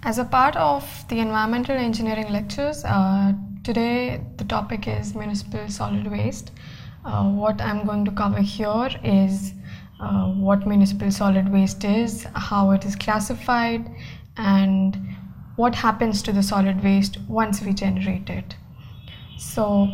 As a part of the environmental engineering lectures, today the topic is municipal solid waste. What I'm going to cover here is what municipal solid waste is, how it is classified, and what happens to the solid waste once we generate it. So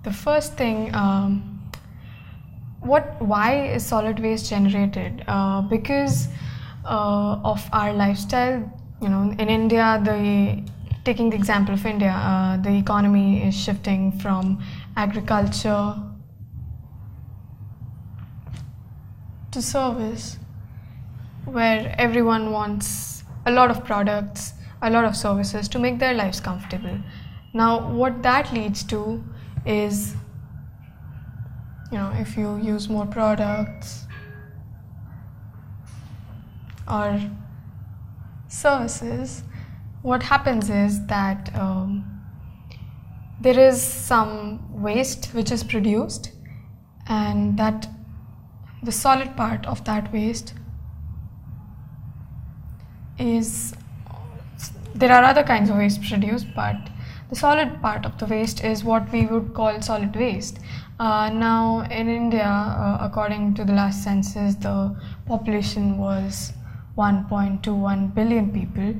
the first thing, why is solid waste generated? Because of our lifestyle. In India, taking the example of India, the economy is shifting from agriculture to service, where everyone wants a lot of products, a lot of services to make their lives comfortable. Now, what that leads to is, if you use more products or services, what happens is that there is some waste which is produced, and that the solid part of that waste is, there are other kinds of waste produced, but the solid part of the waste is what we would call solid waste. Now in India, according to the last census, the population was 1.21 billion people,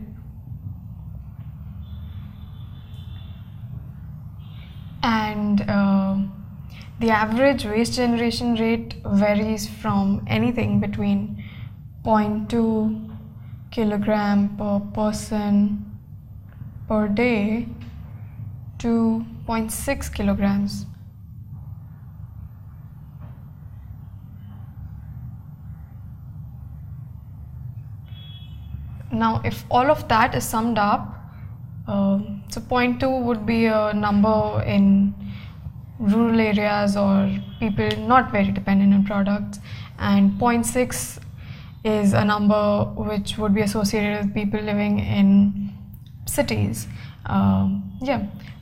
and the average waste generation rate varies from anything between 0.2 kilogram per person per day to 0.6 kilograms. Now, if all of that is summed up, so 0.2 would be a number in rural areas or people not very dependent on products, and 0.6 is a number which would be associated with people living in cities.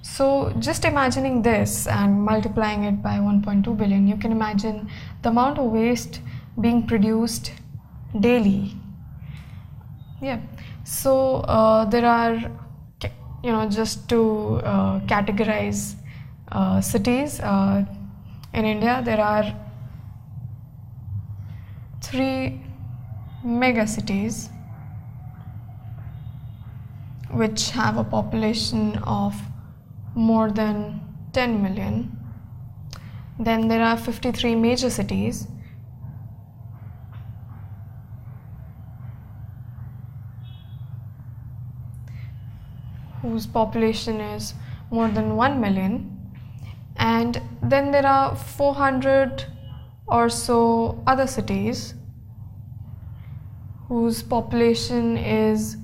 So just imagining this and multiplying it by 1.2 billion, you can imagine the amount of waste being produced daily. So there are, just to categorize cities in India, there are 3 mega cities which have a population of more than 10 million. Then there are 53 major cities, whose population is more than 1 million, and then there are 400 or so other cities whose population is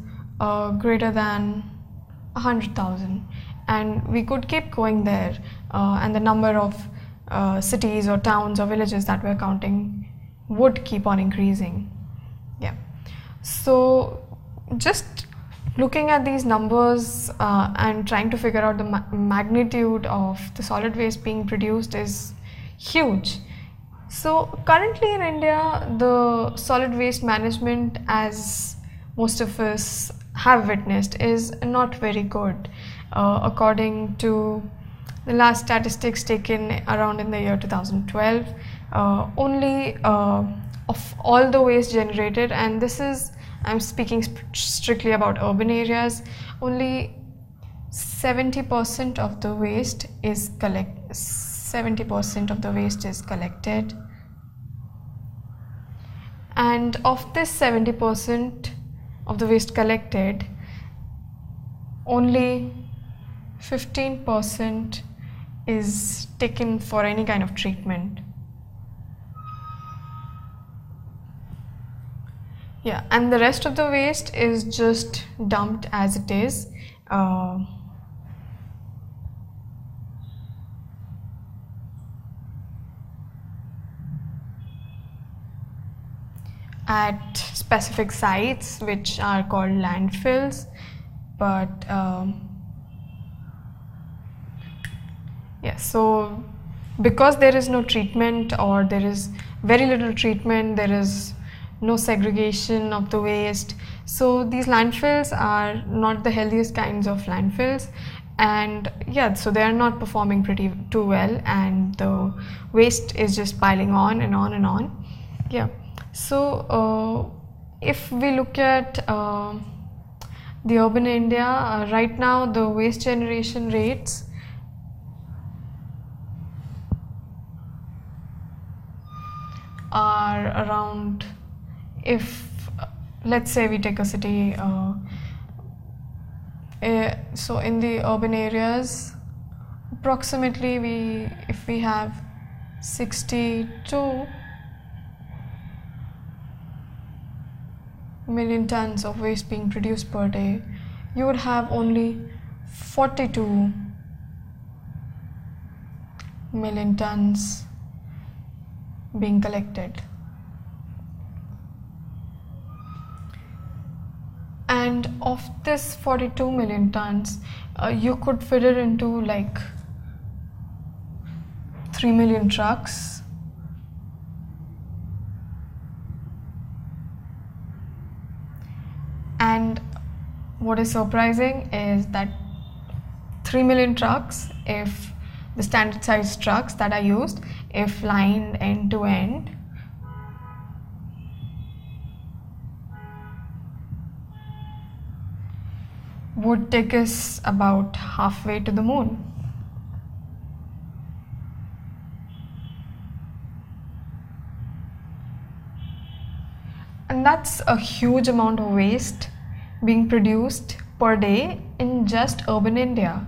greater than 100,000, and we could keep going there, and the number of cities or towns or villages that we're counting would keep on increasing. So just looking at these numbers and trying to figure out the magnitude of the solid waste being produced is huge. So currently in India, the solid waste management, as most of us have witnessed, is not very good. According to the last statistics taken around in the year 2012, only of all the waste generated, and this is, I'm speaking strictly about urban areas, only 70% of the waste is collected. And of this 70% of the waste collected, only 15% is taken for any kind of treatment. And the rest of the waste is just dumped as it is. At specific sites which are called landfills, but so because there is no treatment, or there is very little treatment, there is no segregation of the waste, So these landfills are not the healthiest kinds of landfills, and yeah, so they are not performing too well, and the waste is just piling on and on and on. Yeah. So if we look at the urban India, right now the waste generation rates are around, if let's say we take a city, so in the urban areas approximately if we have 62 million tons of waste being produced per day, you would have only 42 million tons being collected. And of this 42 million tons, you could fit it into like 3 million trucks. And what is surprising is that 3 million trucks, if the standard size trucks that are used, if lined end to end, would take us about halfway to the moon. And that's a huge amount of waste being produced per day in just urban India.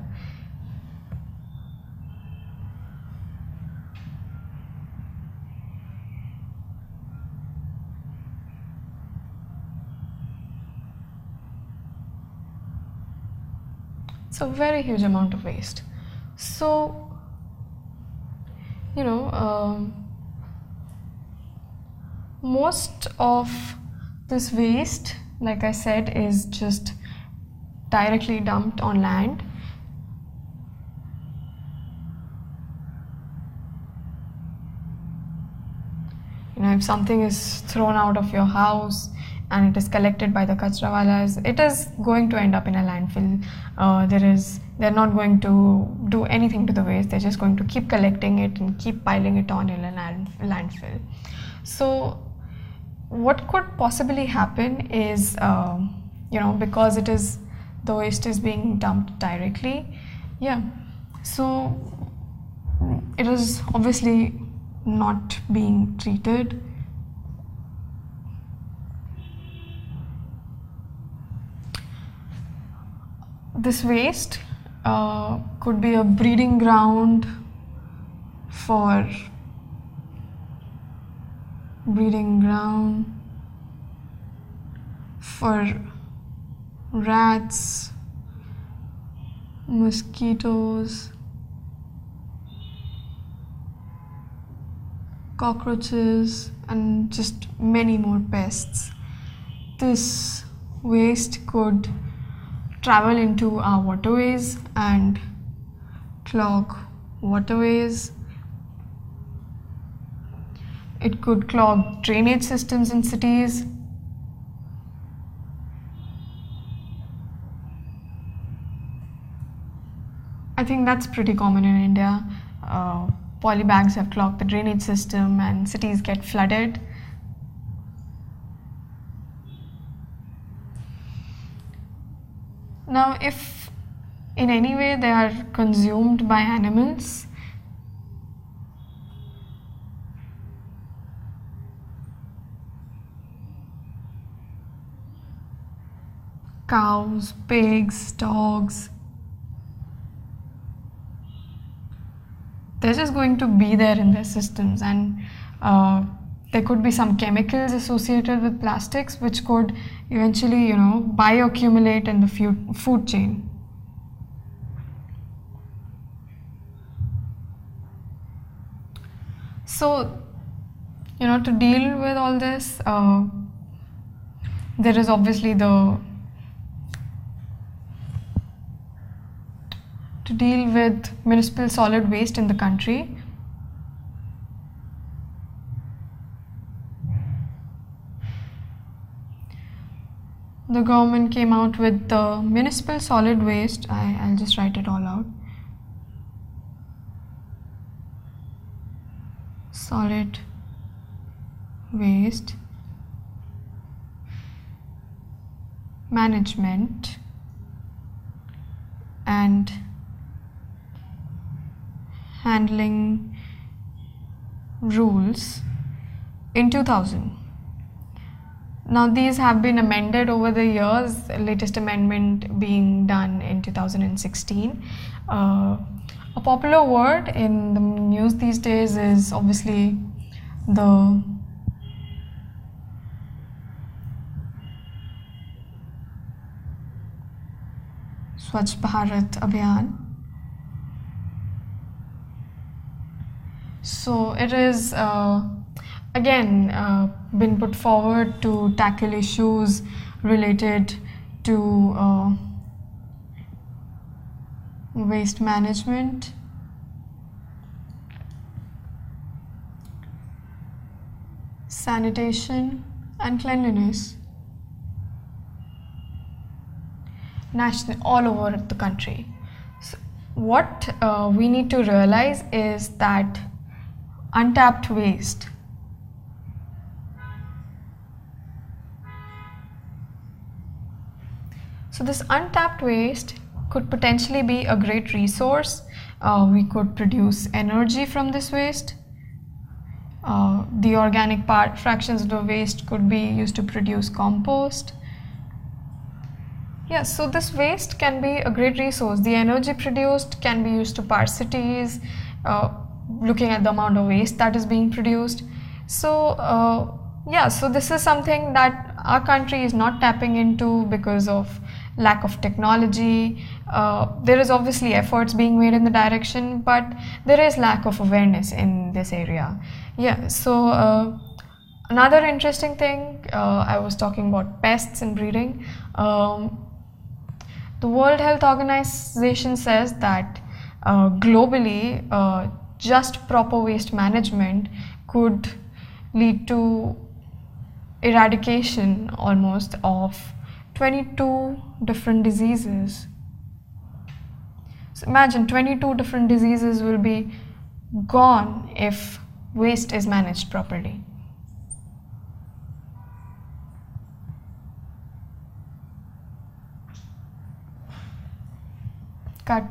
It's a very huge amount of waste. So, most of this waste, like I said, is just directly dumped on land. If something is thrown out of your house and it is collected by the kachrawalas, it is going to end up in a landfill. They're not going to do anything to the waste. They're just going to keep collecting it and keep piling it on in a landfill. So what could possibly happen is, because the waste is being dumped directly, so it is obviously not being treated. This waste could be a breeding ground for rats, mosquitoes, cockroaches, and just many more pests. This waste could travel into our waterways and clog waterways. It could clog drainage systems in cities. I think that's pretty common in India. Polybags have clogged the drainage system and cities get flooded. Now, if in any way they are consumed by animals, cows, pigs, dogs, they're just going to be there in their systems, and there could be some chemicals associated with plastics which could eventually, bioaccumulate in the food chain. So, to deal with all this, there is obviously to deal with municipal solid waste in the country. the government came out with the municipal solid waste. I'll just write it all out. Solid waste management and handling rules in 2000. Now these have been amended over the years, latest amendment being done in 2016. A popular word in the news these days is obviously the Swachh Bharat Abhiyan. So it is again been put forward to tackle issues related to waste management, sanitation and cleanliness all over the country. So what we need to realize is that untapped waste So this untapped waste could potentially be a great resource. We could produce energy from this waste. The organic fractions of the waste could be used to produce compost. Yeah, so this waste can be a great resource. The energy produced can be used to power cities, looking at the amount of waste that is being produced. So yeah, so this is something that our country is not tapping into because of lack of technology. There is obviously efforts being made in the direction, but there is lack of awareness in this area. Yeah, so another interesting thing, I was talking about pests and breeding. The World Health Organization says that globally, just proper waste management could lead to eradication almost of 22 different diseases. So imagine 22 different diseases will be gone if waste is managed properly. Cut.